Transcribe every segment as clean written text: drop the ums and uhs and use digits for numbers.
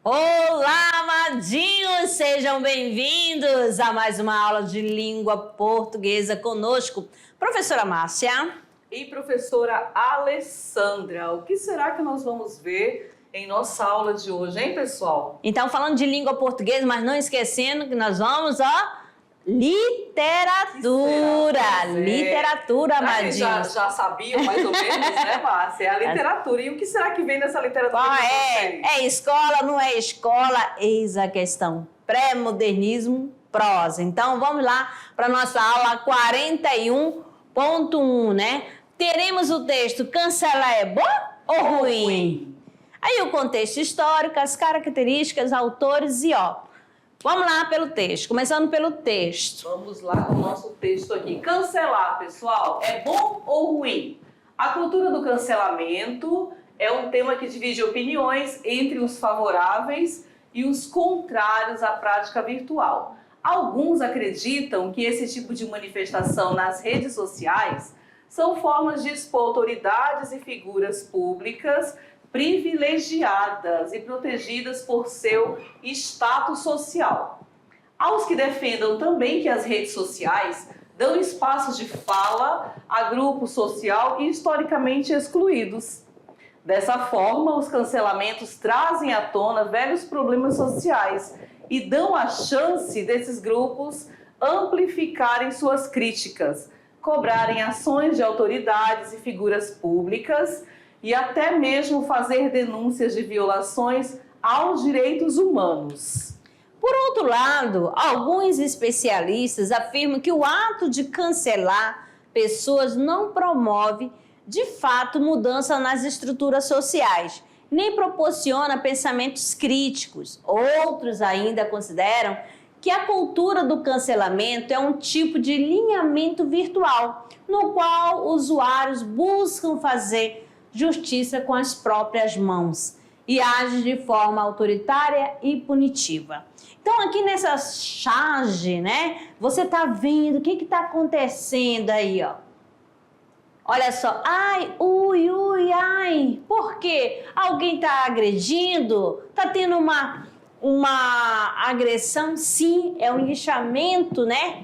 Olá, amadinhos! Sejam bem-vindos a mais uma aula de língua portuguesa conosco, professora Márcia e professora Alessandra. O que será que nós vamos ver em nossa aula de hoje, hein, pessoal? Então, falando de língua portuguesa, mas não esquecendo que nós vamos, literatura! Literatura, amadinhos! Já sabiam mais ou menos, né, Márcia? É a literatura. E o que será que vem nessa literatura? É escola, não é escola? Eis a questão. Pré-modernismo, prosa. Então, vamos lá para nossa aula 41.1, né? Teremos o texto cancelar é bom ou ruim? Aí o contexto histórico, as características, autores e vamos lá pelo texto, começando pelo texto. Vamos lá com o nosso texto aqui. Cancelar, pessoal, é bom ou ruim? A cultura do cancelamento é um tema que divide opiniões entre os favoráveis e os contrários à prática virtual. Alguns acreditam que esse tipo de manifestação nas redes sociais são formas de expor autoridades e figuras públicas privilegiadas e protegidas por seu status social. Aos que defendam também que as redes sociais dão espaços de fala a grupo social historicamente excluídos. Dessa forma, os cancelamentos trazem à tona velhos problemas sociais e dão a chance desses grupos amplificarem suas críticas, cobrarem ações de autoridades e figuras públicas e até mesmo fazer denúncias de violações aos direitos humanos. Por outro lado, alguns especialistas afirmam que o ato de cancelar pessoas não promove, de fato, mudança nas estruturas sociais, nem proporciona pensamentos críticos. Outros ainda consideram que a cultura do cancelamento é um tipo de alinhamento virtual, no qual usuários buscam fazer justiça com as próprias mãos e age de forma autoritária e punitiva. Então, aqui nessa charge, né, você tá vendo o que tá acontecendo aí, Olha só, ai, ui, ai. Por quê? Alguém tá agredindo? Tá tendo uma agressão? Sim, é um lixamento, né,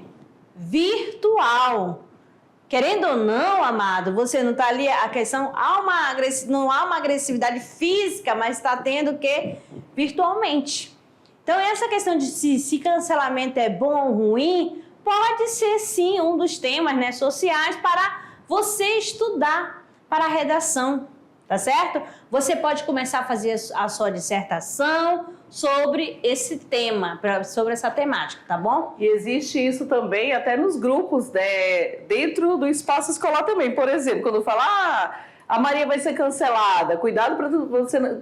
virtual. Querendo ou não, amado, você não está ali, a questão, não há uma agressividade física, mas está tendo o quê? Virtualmente. Então, essa questão de se cancelamento é bom ou ruim, pode ser sim um dos temas, né, sociais para você estudar para a redação, tá certo? Você pode começar a fazer a sua dissertação sobre esse tema, sobre essa temática, tá bom? E existe isso também até nos grupos, né, dentro do espaço escolar também. Por exemplo, quando fala, a Maria vai ser cancelada, cuidado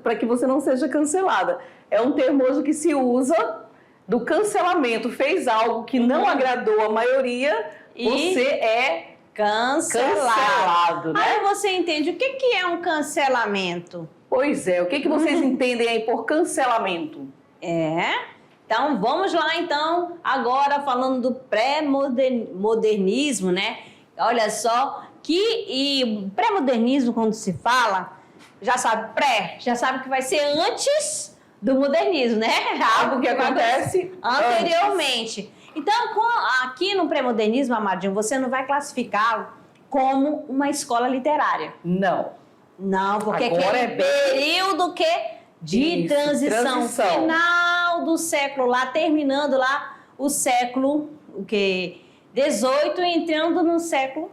para que você não seja cancelada. É um termo hoje que se usa do cancelamento. Fez algo que não agradou a maioria, você é cancelado, né? Aí você entende o que é um cancelamento? Pois é, o que vocês entendem aí por cancelamento? Então vamos lá agora falando do pré-modernismo, né? Olha só, pré-modernismo quando se fala, já sabe que vai ser antes do modernismo, né? Algo que acontece anteriormente. Antes. Então, aqui no pré-modernismo, amadinho, você não vai classificá-lo como uma escola literária. Não, porque agora é período de transição. Final do século lá, terminando lá o século 18, entrando no século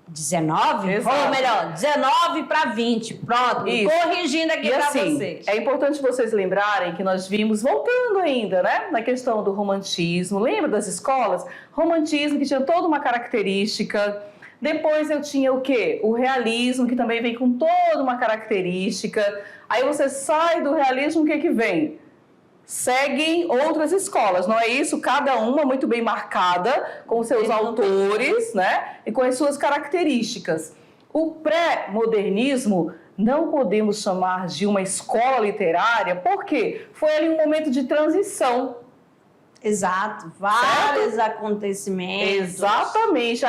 19, ou melhor, 19 para 20. Pronto, corrigindo aqui para vocês. É importante vocês lembrarem que nós vimos, voltando ainda, né, na questão do romantismo. Lembra das escolas? Romantismo que tinha toda uma característica. Depois eu tinha o quê? O realismo, que também vem com toda uma característica. Aí você sai do realismo, o que vem? Seguem outras escolas, não é isso? Cada uma muito bem marcada, com seus autores, né? E com as suas características. O pré-modernismo não podemos chamar de uma escola literária, porque foi ali um momento de transição. Exato, vários acontecimentos. Exatamente,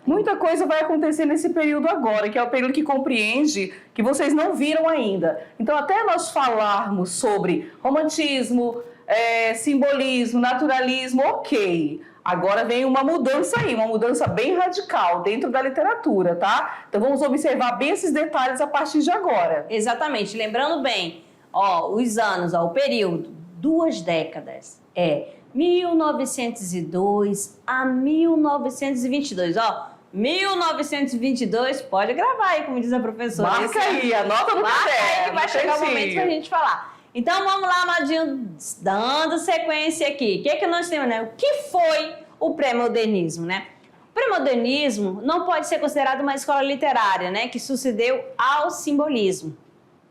muita coisa vai acontecer nesse período agora, que é o período que compreende, que vocês não viram ainda. Então, até nós falarmos sobre romantismo, simbolismo, naturalismo, ok. Agora vem uma mudança aí, uma mudança bem radical dentro da literatura, tá? Então, vamos observar bem esses detalhes a partir de agora. Exatamente, lembrando bem, os anos, o período, 2 décadas, 1902 a 1922, 1922, pode gravar aí, como diz a professora. Marca aí, anota no caderno. Marca aí que vai chegar o momento pra gente falar. Então vamos lá, Amadinho, dando sequência aqui. O que nós temos, né? O que foi o pré-modernismo, né? O pré-modernismo não pode ser considerado uma escola literária, né? Que sucedeu ao simbolismo.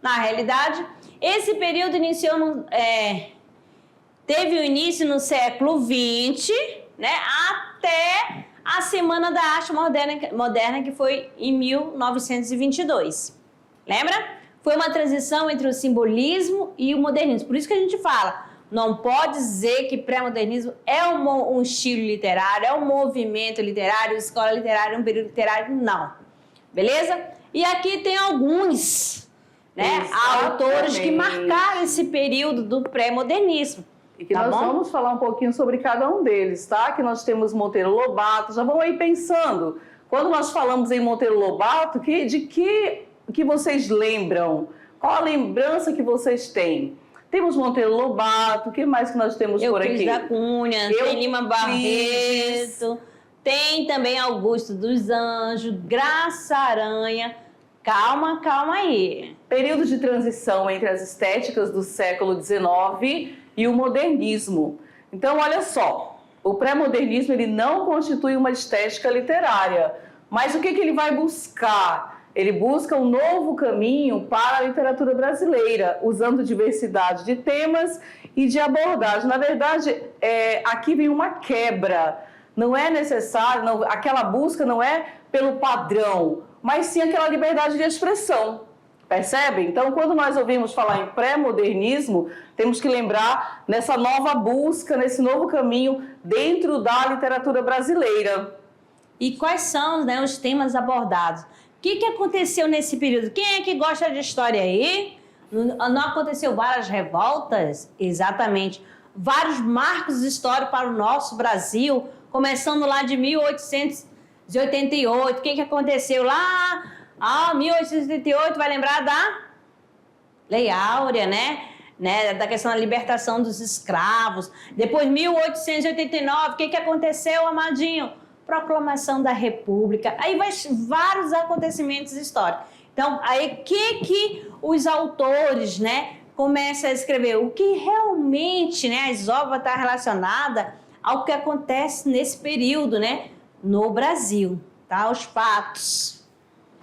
Na realidade, esse período teve o início no século XX, né, até a Semana da Arte Moderna, que foi em 1922. Lembra? Foi uma transição entre o simbolismo e o modernismo. Por isso que a gente fala, não pode dizer que pré-modernismo é um estilo literário, é um movimento literário, escola literária, um período literário, não. Beleza? E aqui tem alguns, né, autores que marcaram esse período do pré-modernismo. E que nós vamos falar um pouquinho sobre cada um deles, tá? Que nós temos Monteiro Lobato, já vão aí pensando. Quando nós falamos em Monteiro Lobato, de que vocês lembram? Qual a lembrança que vocês têm? Temos Monteiro Lobato, o que mais que nós temos por aqui? Euclides da Cunha, tem Lima Barreto, tem também Augusto dos Anjos, Graça Aranha. Calma aí. Período de transição entre as estéticas do século XIX e o modernismo. Então, olha só, o pré-modernismo ele não constitui uma estética literária, mas o que ele vai buscar? Ele busca um novo caminho para a literatura brasileira, usando diversidade de temas e de abordagem. Na verdade, aqui vem uma quebra. Não é necessário, aquela busca não é pelo padrão, mas sim aquela liberdade de expressão. Percebe? Então, quando nós ouvimos falar em pré-modernismo, temos que lembrar nessa nova busca, nesse novo caminho dentro da literatura brasileira. E quais são, né, os temas abordados? O que aconteceu nesse período? Quem é que gosta de história aí? Não aconteceu várias revoltas? Exatamente. Vários marcos históricos para o nosso Brasil, começando lá de 1888. O que aconteceu lá? 1888, vai lembrar da Lei Áurea, né? Da questão da libertação dos escravos. Depois, 1889, o que aconteceu, Amadinho? Proclamação da República. Aí vai vários acontecimentos históricos. Então, aí que os autores, né, começam a escrever? O que realmente, né, as obras estão relacionadas ao que acontece nesse período, né, no Brasil, tá? Os fatos.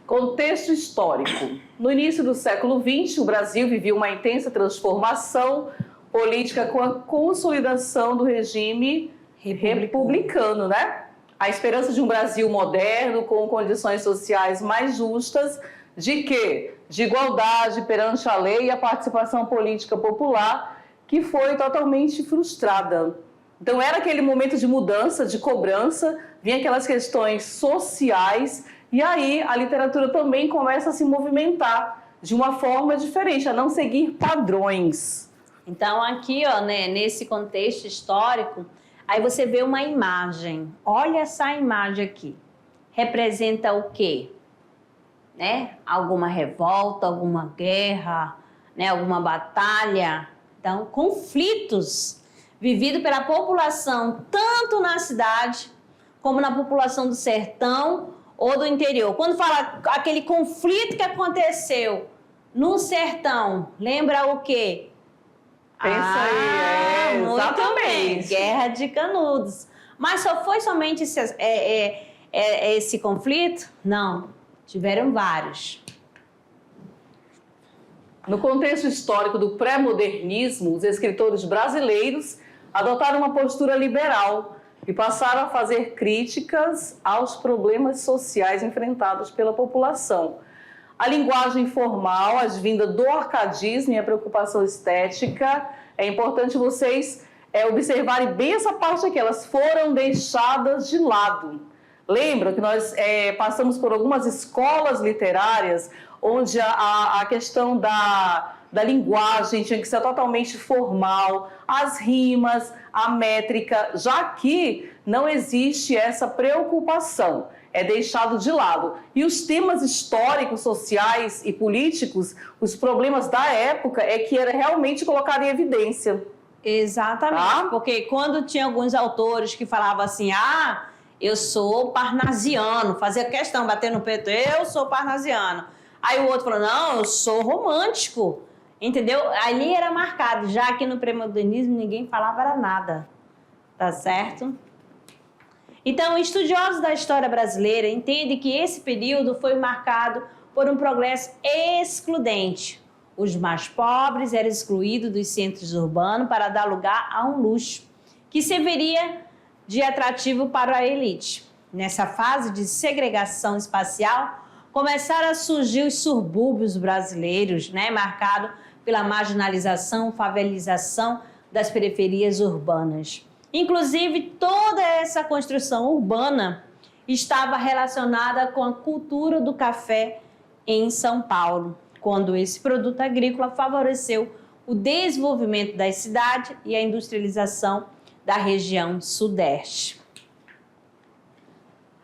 Contexto histórico. No início do século XX, o Brasil vivia uma intensa transformação política com a consolidação do regime republicano, né? A esperança de um Brasil moderno, com condições sociais mais justas, de quê? De igualdade perante a lei e a participação política popular, que foi totalmente frustrada. Então, era aquele momento de mudança, de cobrança, vinha aquelas questões sociais. E aí a literatura também começa a se movimentar de uma forma diferente, a não seguir padrões. Então aqui, né, nesse contexto histórico, aí você vê uma imagem. Olha essa imagem aqui. Representa o quê? Né? Alguma revolta, alguma guerra, né, alguma batalha. Então, conflitos vividos pela população, tanto na cidade como na população do sertão ou do interior. Quando fala aquele conflito que aconteceu no sertão, lembra o quê? Pensa aí, exatamente. Bem, Guerra de Canudos. Mas só foi somente esse conflito? Não, tiveram vários. No contexto histórico do pré-modernismo, os escritores brasileiros adotaram uma postura liberal e passaram a fazer críticas aos problemas sociais enfrentados pela população. A linguagem formal, advinda do arcadismo e a preocupação estética, é importante vocês observarem bem essa parte aqui, elas foram deixadas de lado. Lembra que nós passamos por algumas escolas literárias onde a questão da linguagem tinha que ser totalmente formal, as rimas, a métrica, já que não existe essa preocupação, é deixado de lado. E os temas históricos, sociais e políticos, os problemas da época é que era realmente colocado em evidência. Exatamente, Tá? porque quando tinha alguns autores que falavam assim, eu sou parnasiano, fazia questão, bater no peito, eu sou parnasiano. Aí o outro falou, não, eu sou romântico, entendeu? Ali era marcado, já que no pré-modernismo ninguém falava era nada, tá certo? Então, estudiosos da história brasileira entendem que esse período foi marcado por um progresso excludente. Os mais pobres eram excluídos dos centros urbanos para dar lugar a um luxo, que serviria de atrativo para a elite. Nessa fase de segregação espacial, começaram a surgir os subúrbios brasileiros, marcado pela marginalização, favelização das periferias urbanas. Inclusive, toda essa construção urbana estava relacionada com a cultura do café em São Paulo, quando esse produto agrícola favoreceu o desenvolvimento da cidade e a industrialização da região sudeste.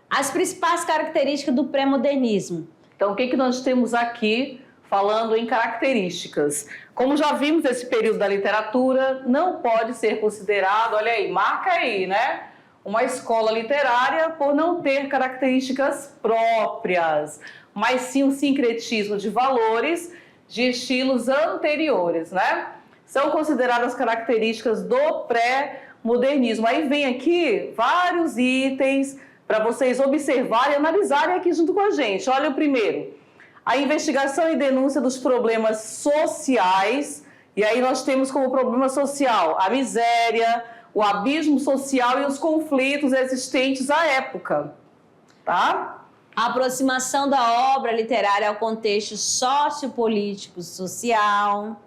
As principais características do pré-modernismo. Então, o que nós temos aqui falando em características? Como já vimos, esse período da literatura não pode ser considerado, olha aí, marca aí, né? Uma escola literária por não ter características próprias, mas sim um sincretismo de valores de estilos anteriores, né? São consideradas características do pré-modernismo. Aí vem aqui vários itens para vocês observarem e analisarem aqui junto com a gente. Olha o primeiro, a investigação e denúncia dos problemas sociais, e aí nós temos como problema social a miséria, o abismo social e os conflitos existentes à época, tá? A aproximação da obra literária ao contexto sociopolítico social.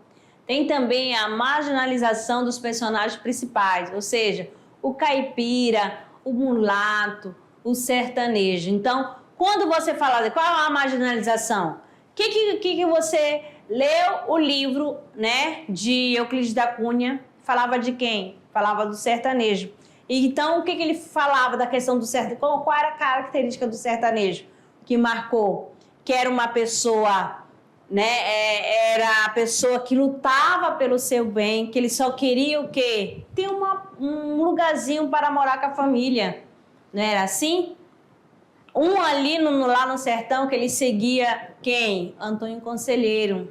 Tem também a marginalização dos personagens principais, ou seja, o caipira, o mulato, o sertanejo. Então, quando você fala de qual é a marginalização, que você leu o livro, de Euclides da Cunha, falava de quem? Falava do sertanejo. Então, o que ele falava da questão do sertanejo? Qual era a característica do sertanejo que marcou? Que era uma pessoa, era a pessoa que lutava pelo seu bem, que ele só queria o quê? Ter um lugarzinho para morar com a família. Não era assim? Um ali lá no sertão que ele seguia quem? Antônio Conselheiro.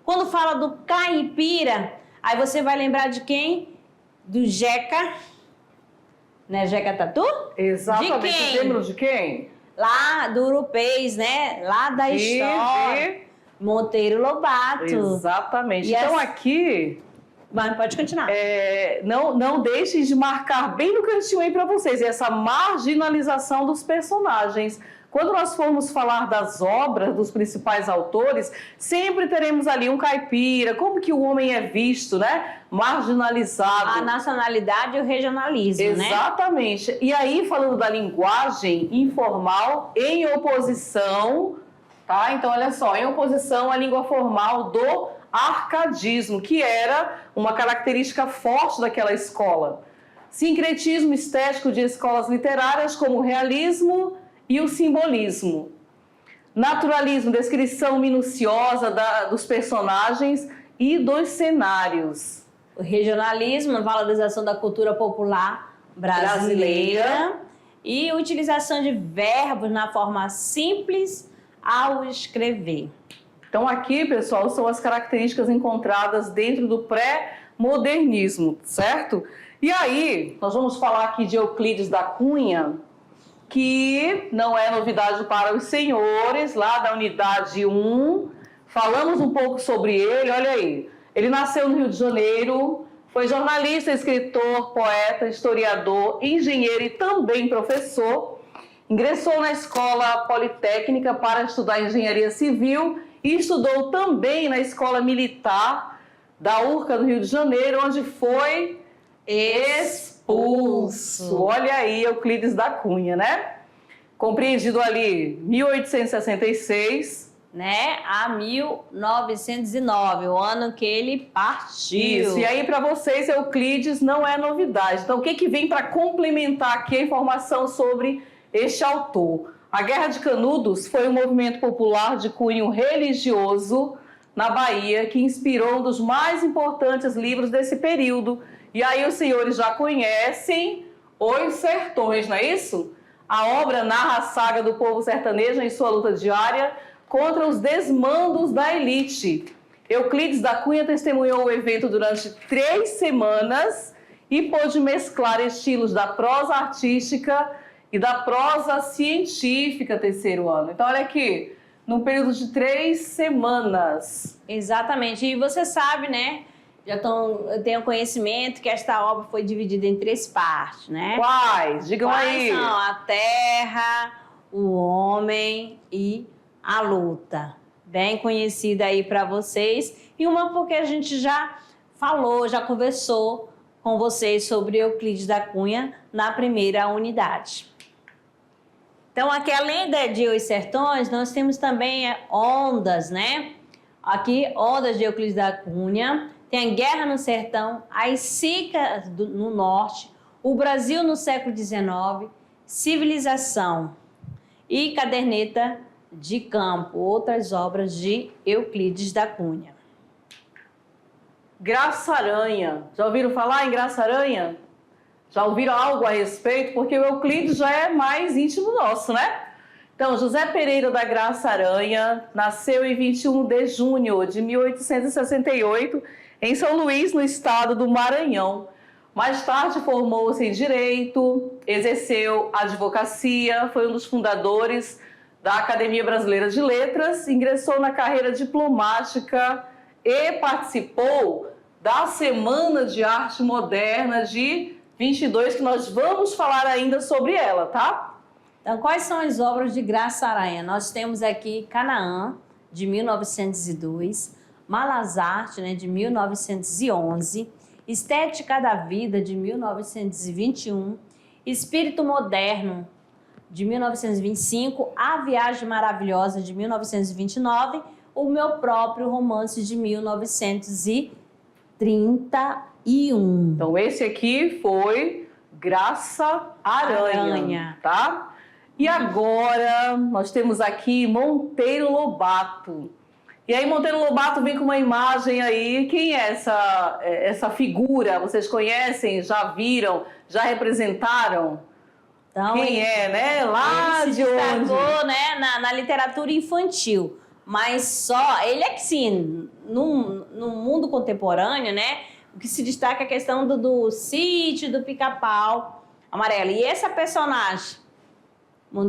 Quando fala do caipira, aí você vai lembrar de quem? Do Jeca. Né, Jeca Tatu? Exatamente. De quem? Você lembra de quem? Lá do Urupês, Lá da história. Monteiro Lobato. Exatamente. Então aqui... Mas pode continuar. Não deixem de marcar bem no cantinho aí para vocês essa marginalização dos personagens. Quando nós formos falar das obras dos principais autores, sempre teremos ali um caipira, como que o homem é visto, marginalizado. A nacionalidade e o regionalismo, Exatamente. E aí, falando da linguagem informal em oposição, tá? Então, olha só, em oposição à língua formal do arcadismo, que era uma característica forte daquela escola. Sincretismo estético de escolas literárias como o realismo e o simbolismo. Naturalismo, descrição minuciosa dos personagens e dos cenários. O regionalismo, a valorização da cultura popular brasileira. E utilização de verbos na forma simples ao escrever. Então aqui, pessoal, são as características encontradas dentro do pré-modernismo, certo? E aí, nós vamos falar aqui de Euclides da Cunha, que não é novidade para os senhores, lá da unidade 1. Falamos um pouco sobre ele, olha aí. Ele nasceu no Rio de Janeiro, foi jornalista, escritor, poeta, historiador, engenheiro e também professor. Ingressou na Escola Politécnica para estudar engenharia civil e estudou também na Escola Militar da URCA do Rio de Janeiro, onde foi expulso. Olha aí, Euclides da Cunha, né? Compreendido ali 1866, né, a 1909, o ano que ele partiu. Isso, e aí para vocês Euclides não é novidade. Então o que vem para complementar aqui a informação sobre este autor? A Guerra de Canudos foi um movimento popular de cunho religioso na Bahia que inspirou um dos mais importantes livros desse período. E aí os senhores já conhecem Os Sertões, não é isso? A obra narra a saga do povo sertanejo em sua luta diária contra os desmandos da elite. Euclides da Cunha testemunhou o evento durante 3 semanas e pôde mesclar estilos da prosa artística e da prosa científica, terceiro ano. Então, olha aqui, num período de 3 semanas. Exatamente, e você sabe, né, eu tenho conhecimento que esta obra foi dividida em 3 partes, né? Quais? Digam aí. Quais são? A terra, o homem e a luta. Bem conhecida aí para vocês. E uma porque a gente já falou, já conversou com vocês sobre Euclides da Cunha na primeira unidade. Então, aqui além de Os Sertões, nós temos também Ondas, né? Aqui, Ondas de Euclides da Cunha. Tem a Guerra no Sertão, as Cicas no Norte, o Brasil no século XIX, Civilização e Caderneta de Campo, outras obras de Euclides da Cunha. Graça-Aranha. Já ouviram falar em Graça-Aranha? Já ouviram algo a respeito? Porque o Euclides já é mais íntimo nosso, né? Então, José Pereira da Graça-Aranha nasceu em 21 de junho de 1868 em São Luís, no estado do Maranhão. Mais tarde formou-se em Direito, exerceu advocacia, foi um dos fundadores da Academia Brasileira de Letras, ingressou na carreira diplomática e participou da Semana de Arte Moderna de 22, que nós vamos falar ainda sobre ela, tá? Então, quais são as obras de Graça-Aranha? Nós temos aqui Canaã, de 1902, Malas Arte, né, de 1911, Estética da Vida, de 1921, Espírito Moderno, de 1925, A Viagem Maravilhosa, de 1929, o meu próprio romance, de 1931. Então, esse aqui foi Graça-Aranha, tá? E agora, nós temos aqui Monteiro Lobato. E aí Monteiro Lobato vem com uma imagem aí. Quem é essa figura? Vocês conhecem? Já viram? Já representaram? Então, quem é, né? Lá ele de onde? Ele se destacou, né, na literatura infantil. Mas só... Ele é que, sim, no mundo contemporâneo, né? O que se destaca é a questão do sítio, do Pica-Pau Amarelo. E essa personagem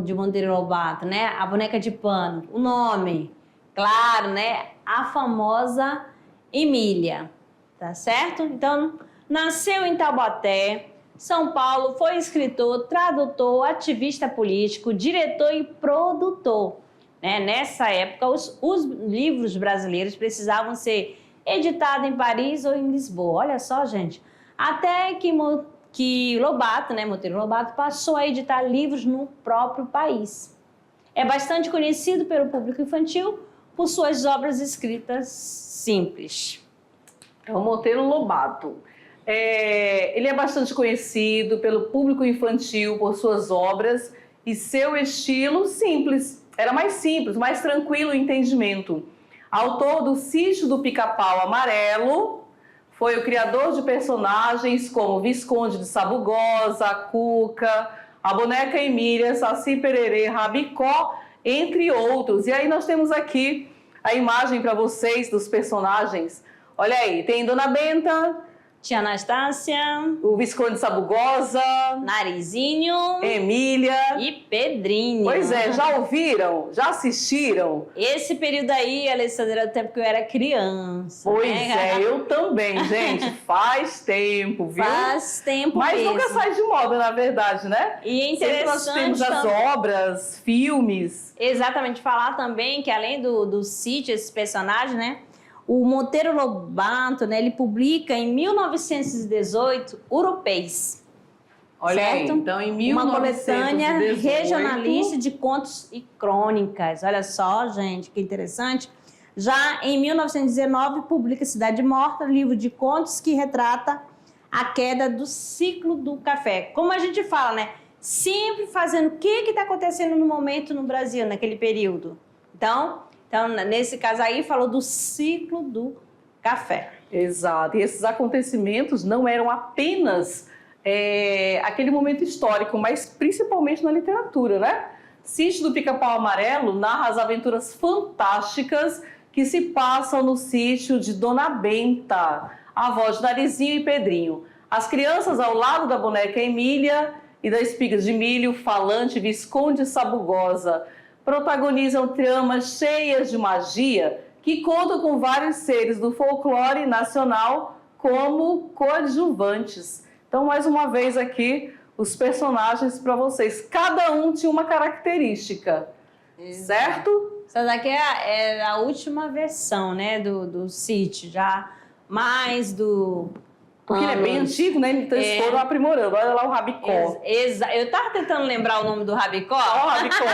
de Monteiro Lobato, né? A boneca de pano, o nome... Claro, né? A famosa Emília, tá certo? Então, nasceu em Taubaté, São Paulo, foi escritor, tradutor, ativista político, diretor e produtor. Né? Nessa época, os livros brasileiros precisavam ser editados em Paris ou em Lisboa. Olha só, gente. Até que Lobato, né? Monteiro Lobato, passou a editar livros no próprio país. É bastante conhecido pelo público infantil por suas obras escritas simples. É o Monteiro Lobato. Ele é bastante conhecido pelo público infantil por suas obras e seu estilo simples. Era mais simples, mais tranquilo o entendimento. Autor do Sítio do Pica-Pau Amarelo, foi o criador de personagens como Visconde de Sabugosa, a Cuca, a boneca Emília, Saci Pererê, Rabicó, entre outros. E aí nós temos aqui a imagem para vocês dos personagens. Olha aí, tem Dona Benta, Tia Anastácia, o Visconde de Sabugosa, Narizinho, Emília e Pedrinho. Pois é, já ouviram? Já assistiram? Esse período aí, Alessandra, era o tempo que eu era criança. Pois né? eu também, gente. Faz tempo, viu? Faz tempo Mas mesmo. nunca sai de moda, na verdade, né? E é Sempre nós temos as obras, filmes. Exatamente, falar também que além do sítio, esses personagens, né? O Monteiro Lobato, né, ele publica em 1918 Europeus. Olha certo? aí, então em Uma 1918... coletânea regionalista de contos e crônicas. Olha só, gente, que interessante. Já em 1919, publica Cidade Morta, livro de contos que retrata a queda do ciclo do café. Como a gente fala, né? Sempre fazendo o que está acontecendo no momento no Brasil, naquele período. Então, nesse caso aí, falou do ciclo do café. Exato. E esses acontecimentos não eram apenas aquele momento histórico, mas principalmente na literatura, né? Sítio do Pica-Pau Amarelo narra as aventuras fantásticas que se passam no sítio de Dona Benta, a avó de Narizinho e Pedrinho. As crianças, ao lado da boneca Emília e da espigas de milho, falante Visconde Sabugosa, protagonizam tramas cheias de magia que contam com vários seres do folclore nacional como coadjuvantes. Então, mais uma vez aqui, os personagens para vocês. Cada um tinha uma característica, certo? Essa daqui é a última versão, né, do sítio, já mais do... Porque ele é bem antigo, né? Então eles foram aprimorando. Olha lá o Rabicó. Eu tava tentando lembrar o nome do Rabicó. Ó o Rabicó.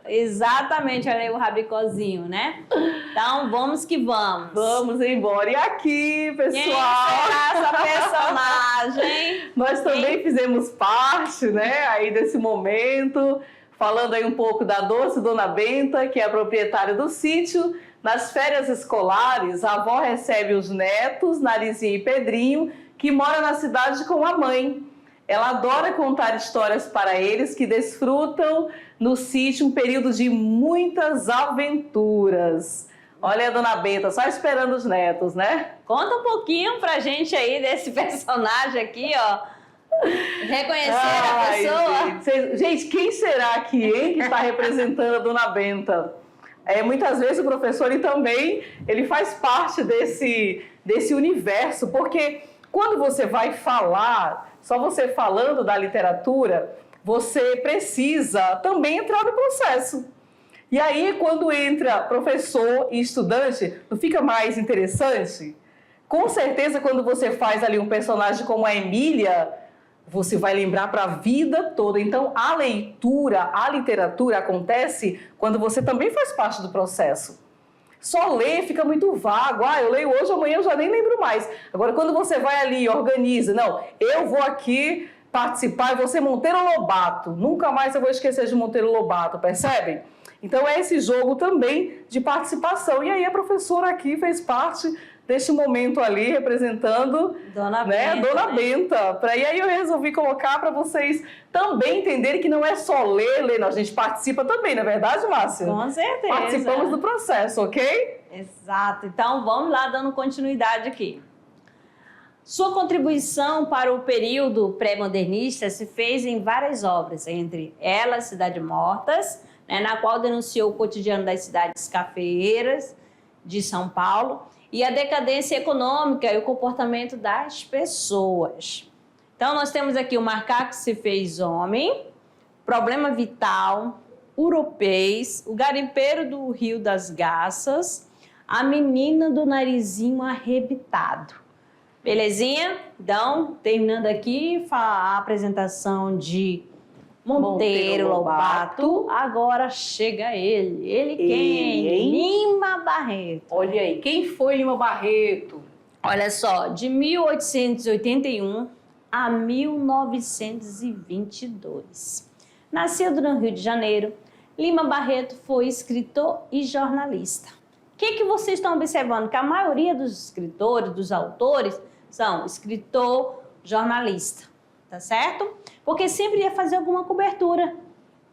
Exatamente, olha aí o Rabicózinho, né? Então, vamos que vamos. Vamos embora. E aqui, pessoal? Quem será essa personagem? Nós também fizemos parte, né, aí desse momento, falando aí um pouco da doce Dona Benta, que é a proprietária do sítio. Nas férias escolares, a avó recebe os netos, Narizinho e Pedrinho, que moram na cidade com a mãe. Ela adora contar histórias para eles que desfrutam no sítio um período de muitas aventuras. Olha a Dona Benta, só esperando os netos, né? Conta um pouquinho pra gente aí desse personagem aqui, ó. Reconhecer a pessoa. Gente, quem será aqui, hein, que está representando a Dona Benta? Muitas vezes o professor ele faz parte desse universo, porque quando você vai falar, só você falando da literatura, você precisa também entrar no processo. E aí, quando entra professor e estudante, não fica mais interessante? Com certeza, quando você faz ali um personagem como a Emília, você vai lembrar para a vida toda. Então, a leitura, a literatura acontece quando você também faz parte do processo. Só ler fica muito vago. Eu leio hoje, amanhã eu já nem lembro mais. Agora, quando você vai ali e organiza, não, eu vou aqui participar e vou ser Monteiro Lobato. Nunca mais eu vou esquecer de Monteiro Lobato, percebem? Então, é esse jogo também de participação. E aí, a professora aqui fez parte deste momento ali, representando Dona Benta. E aí eu resolvi colocar para vocês também entenderem que não é só ler, não, a gente participa também, não é verdade, Márcia? Com certeza. Participamos do processo, ok? Exato. Então, vamos lá, dando continuidade aqui. Sua contribuição para o período pré-modernista se fez em várias obras, entre elas Cidade Mortas, né, na qual denunciou o cotidiano das cidades cafeeiras de São Paulo, e a decadência econômica e o comportamento das pessoas. Então, nós temos aqui o Macaco se fez homem, Problema Vital, Europeus, o Garimpeiro do Rio das Garças, a Menina do Narizinho Arrebitado. Belezinha? Então, terminando aqui a apresentação de Monteiro Lobato, agora chega ele. Ele quem? Lima Barreto. Olha aí, quem foi Lima Barreto? Olha só, de 1881 a 1922. Nascido no Rio de Janeiro, Lima Barreto foi escritor e jornalista. O que vocês estão observando? Que a maioria dos escritores, dos autores, são escritor, jornalista, tá certo? Porque sempre ia fazer alguma cobertura,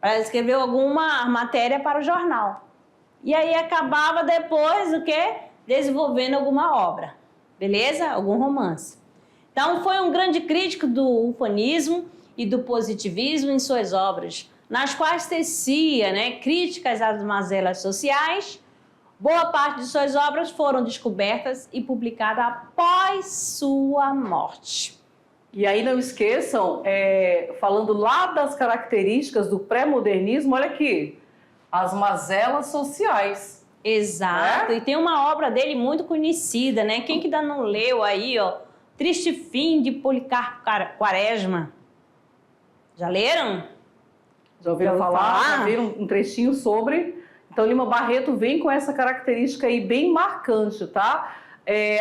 para escrever alguma matéria para o jornal. E aí acabava depois o quê? Desenvolvendo alguma obra, beleza? Algum romance. Então foi um grande crítico do ufanismo e do positivismo em suas obras, nas quais tecia, né, críticas às mazelas sociais. Boa parte de suas obras foram descobertas e publicadas após sua morte. E aí não esqueçam, falando lá das características do pré-modernismo, olha aqui, as mazelas sociais. Exato, e tem uma obra dele muito conhecida, né? Quem que ainda não leu aí, ó? Triste Fim de Policarpo Quaresma. Já leram? Já ouviram falar? Já viram um trechinho sobre? Então, Lima Barreto vem com essa característica aí bem marcante, tá?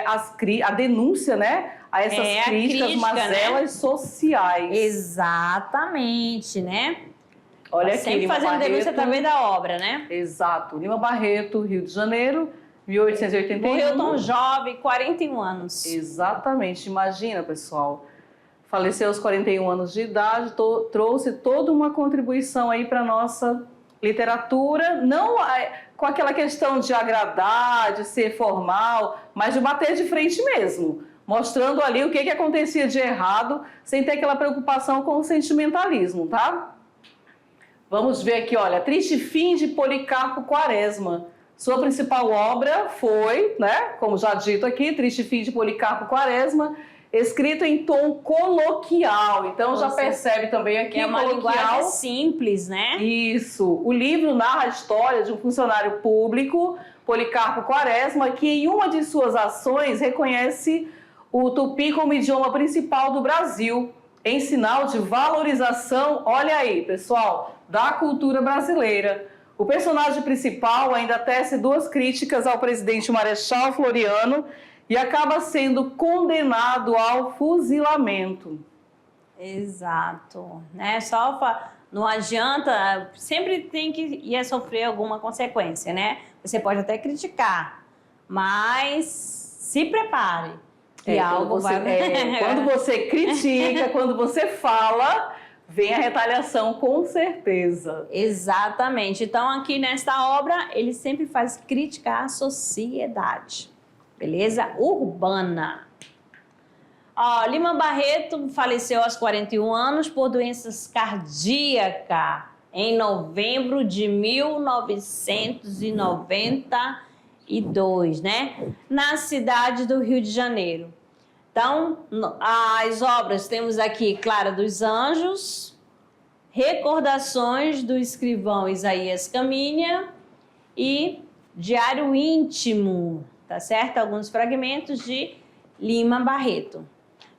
A denúncia, né? A essas críticas, mazelas, né? Sociais. Exatamente, né? Olha aqui, sempre Lima fazendo Barreto, denúncia também da obra, né? Exato. Lima Barreto, Rio de Janeiro, 1881. Morreu tão jovem, 41 anos. Exatamente. Imagina, pessoal. Faleceu aos 41 anos de idade, trouxe toda uma contribuição aí para nossa literatura, não com aquela questão de agradar, de ser formal, mas de bater de frente mesmo, mostrando ali o que acontecia de errado, sem ter aquela preocupação com o sentimentalismo, tá? Vamos ver aqui, olha, Triste Fim de Policarpo Quaresma. Sua principal obra foi, né, como já dito aqui, Triste Fim de Policarpo Quaresma, escrito em tom coloquial. Então já percebe também aqui é uma linguagem simples, né? Isso. O livro narra a história de um funcionário público, Policarpo Quaresma, que em uma de suas ações reconhece o tupi como idioma principal do Brasil, em sinal de valorização, olha aí, pessoal, da cultura brasileira. O personagem principal ainda tece duas críticas ao presidente Marechal Floriano e acaba sendo condenado ao fuzilamento. Exato, né? Não adianta, sempre tem que ir sofrer alguma consequência, né? Você pode até criticar, mas se prepare. Quando você critica, quando você fala, vem a retaliação com certeza. Exatamente. Então aqui nesta obra ele sempre faz crítica à sociedade. Beleza? Urbana. Lima Barreto faleceu aos 41 anos por doenças cardíacas em novembro de 1992, né? Na cidade do Rio de Janeiro. Então, as obras temos aqui Clara dos Anjos, Recordações do escrivão Isaías Caminha e Diário Íntimo, tá certo? Alguns fragmentos de Lima Barreto.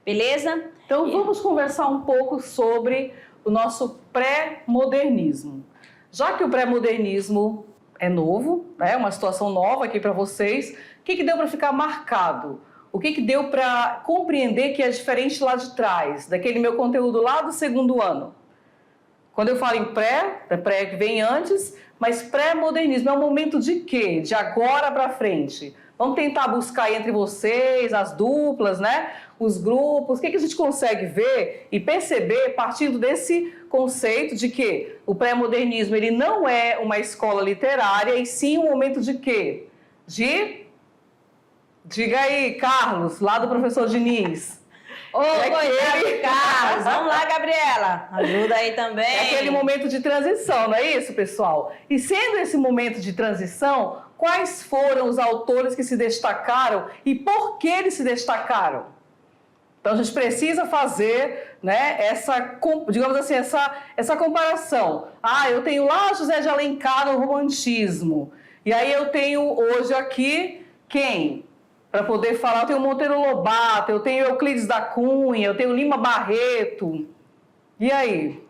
Beleza? Então vamos conversar um pouco sobre o nosso pré-modernismo. Já que o pré-modernismo é novo, né, uma situação nova aqui para vocês, o que deu para ficar marcado? O que deu para compreender que é diferente lá de trás, daquele meu conteúdo lá do segundo ano? Quando eu falo em pré que vem antes, mas pré-modernismo é um momento de quê? De agora para frente. Vamos tentar buscar entre vocês, as duplas, né? Os grupos, o que a gente consegue ver e perceber partindo desse conceito de que o pré-modernismo ele não é uma escola literária e sim um momento de quê? Diga aí, Carlos, lá do professor Diniz. Carlos, vamos lá, Gabriela, ajuda aí também. É aquele momento de transição, não é isso, pessoal? E sendo esse momento de transição, quais foram os autores que se destacaram e por que eles se destacaram? Então a gente precisa fazer, né, digamos assim, essa comparação. Eu tenho lá José de Alencar no romantismo. E aí eu tenho hoje aqui quem? Para poder falar, eu tenho Monteiro Lobato, eu tenho Euclides da Cunha, eu tenho Lima Barreto. E aí?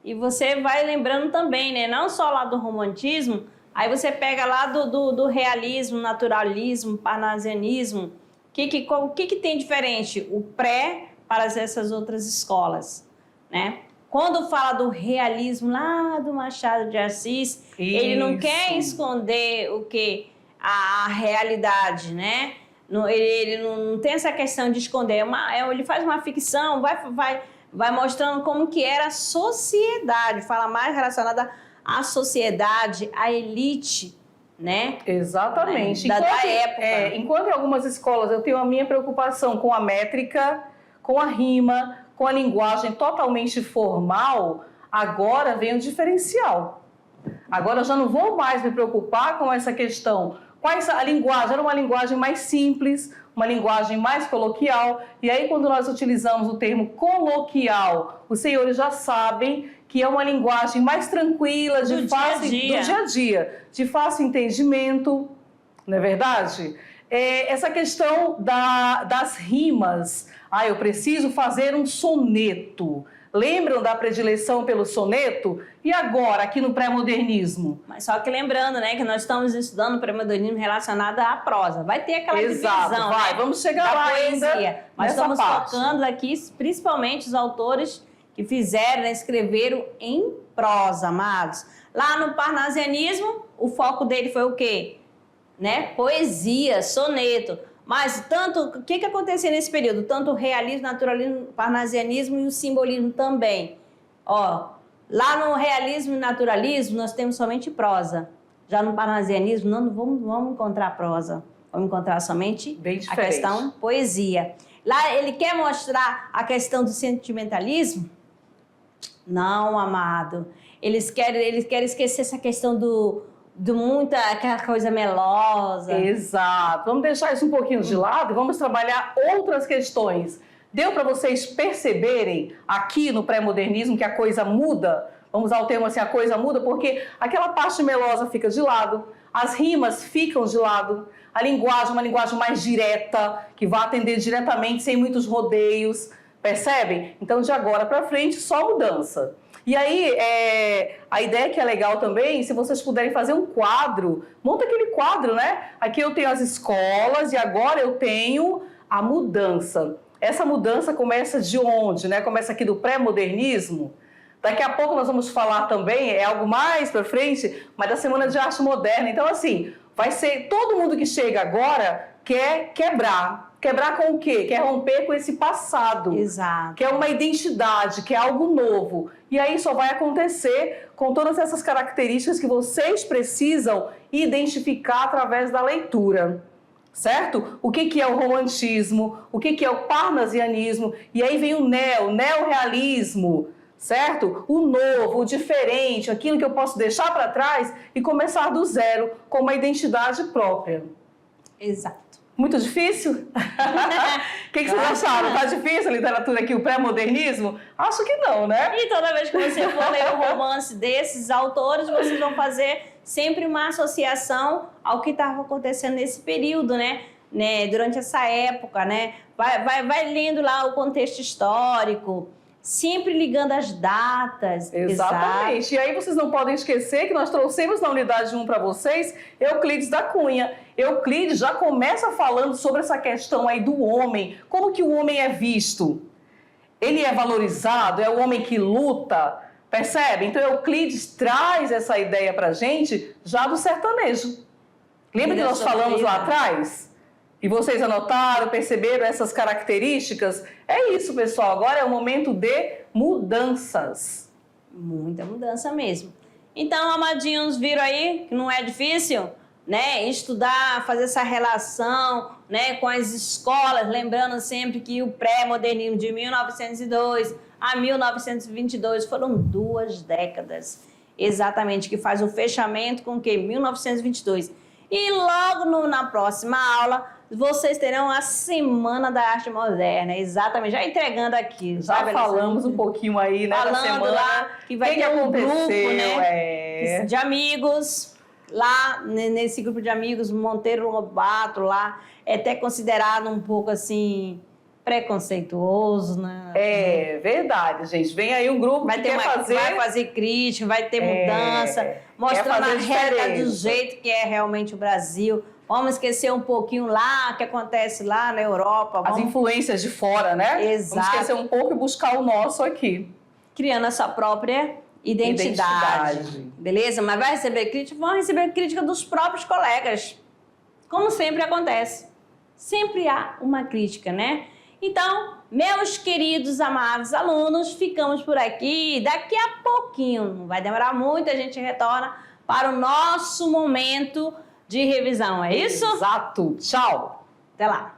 E você vai lembrando também, né? Não só lá do romantismo, aí você pega lá do realismo, naturalismo, parnasianismo. O que tem diferente? O pré para essas outras escolas, né? Quando fala do realismo lá do Machado de Assis, ele não quer esconder o que? A realidade, né? Ele não tem essa questão de esconder. Ele faz uma ficção, vai mostrando como que era a sociedade, fala mais relacionada à sociedade, à elite, né? Exatamente. Da época. Enquanto em algumas escolas eu tenho a minha preocupação com a métrica, com a rima, com a linguagem totalmente formal, agora vem o diferencial. Agora eu já não vou mais me preocupar com essa questão. A linguagem era uma linguagem mais simples, uma linguagem mais coloquial. E aí, quando nós utilizamos o termo coloquial, os senhores já sabem que que é uma linguagem mais tranquila, do dia a dia, de fácil entendimento, não é verdade? Essa questão das rimas. Eu preciso fazer um soneto. Lembram da predileção pelo soneto? E agora, aqui no pré-modernismo? Mas só que lembrando, né, que nós estamos estudando o pré-modernismo relacionado à prosa. Vai ter aquela Exato, divisão, vai, né, vamos chegar lá poesia. ainda. Mas estamos parte. focando aqui, principalmente, os autores que fizeram, né, escreveram em prosa, amados. Lá no parnasianismo, o foco dele foi o quê? Né? Poesia, soneto. Mas o que acontecia nesse período? Tanto o realismo, naturalismo, parnasianismo e o simbolismo também. Lá no realismo e naturalismo nós temos somente prosa. Já no parnasianismo não vamos encontrar prosa. Vamos encontrar somente a questão poesia. Lá ele quer mostrar a questão do sentimentalismo? Não, amado. Eles querem esquecer essa questão aquela coisa melosa. Exato. Vamos deixar isso um pouquinho de lado e vamos trabalhar outras questões. Deu para vocês perceberem aqui no pré-modernismo que a coisa muda? Vamos usar o termo assim, a coisa muda, porque aquela parte melosa fica de lado, as rimas ficam de lado, a linguagem é uma linguagem mais direta, que vai atender diretamente, sem muitos rodeios, percebem? Então, de agora para frente, só mudança. E aí, a ideia que é legal também, se vocês puderem fazer um quadro, monta aquele quadro, né? Aqui eu tenho as escolas e agora eu tenho a mudança. Essa mudança começa de onde, né? Começa aqui do pré-modernismo. Daqui a pouco nós vamos falar também, é algo mais para frente, mas da Semana de Arte Moderna. Então, assim, vai ser todo mundo que chega agora quer quebrar. Quebrar com o quê? Quer romper com esse passado. Exato. Quer uma identidade, quer algo novo. E aí só vai acontecer com todas essas características que vocês precisam identificar através da leitura. Certo? O que é o romantismo? O que é o parnasianismo? E aí vem o neorrealismo, certo? O novo, o diferente, aquilo que eu posso deixar para trás e começar do zero com uma identidade própria. Exato. Muito difícil? O que vocês acharam? Tá difícil a literatura aqui, o pré-modernismo? Acho que não, né? E toda vez que você for ler um romance desses autores, vocês vão fazer sempre uma associação ao que estava acontecendo nesse período, né? Durante essa época, né? Vai lendo lá o contexto histórico, sempre ligando as datas. Exatamente. Exato. E aí vocês não podem esquecer que nós trouxemos na unidade 1 para vocês Euclides da Cunha. Euclides já começa falando sobre essa questão aí do homem, como que o homem é visto. Ele é valorizado, é o homem que luta, percebe? Então Euclides traz essa ideia para a gente já do sertanejo. Lembra que nós falamos lá atrás? E vocês anotaram, perceberam essas características? É isso, pessoal. Agora é o momento de mudanças. Muita mudança mesmo. Então, amadinhos, viram aí que não é difícil, né? Estudar, fazer essa relação, né, com as escolas, lembrando sempre que o pré-modernismo de 1902 a 1922 foram 2 décadas, exatamente, que faz o fechamento com o quê? 1922. E logo na próxima aula, vocês terão a Semana da Arte Moderna, exatamente, já entregando aqui. Já falamos um pouquinho aí, né, da semana. Lá que vai ter um grupo, né, de amigos, lá nesse grupo de amigos, Monteiro Lobato, lá, é até considerado um pouco assim, preconceituoso, né? É verdade, gente. Vem aí um grupo que vai fazer crítica, vai ter mudança, mostrando a realidade do jeito que é realmente o Brasil. Vamos esquecer um pouquinho lá, o que acontece lá na Europa. As influências de fora, né? Exato. Vamos esquecer um pouco e buscar o nosso aqui. Criando a sua própria identidade. Beleza? Mas vai receber crítica? Vão receber crítica dos próprios colegas. Como sempre acontece. Sempre há uma crítica, né? Então, meus queridos, amados alunos, ficamos por aqui. Daqui a pouquinho, não vai demorar muito, a gente retorna para o nosso momento de revisão, é isso? Exato. Tchau. Até lá.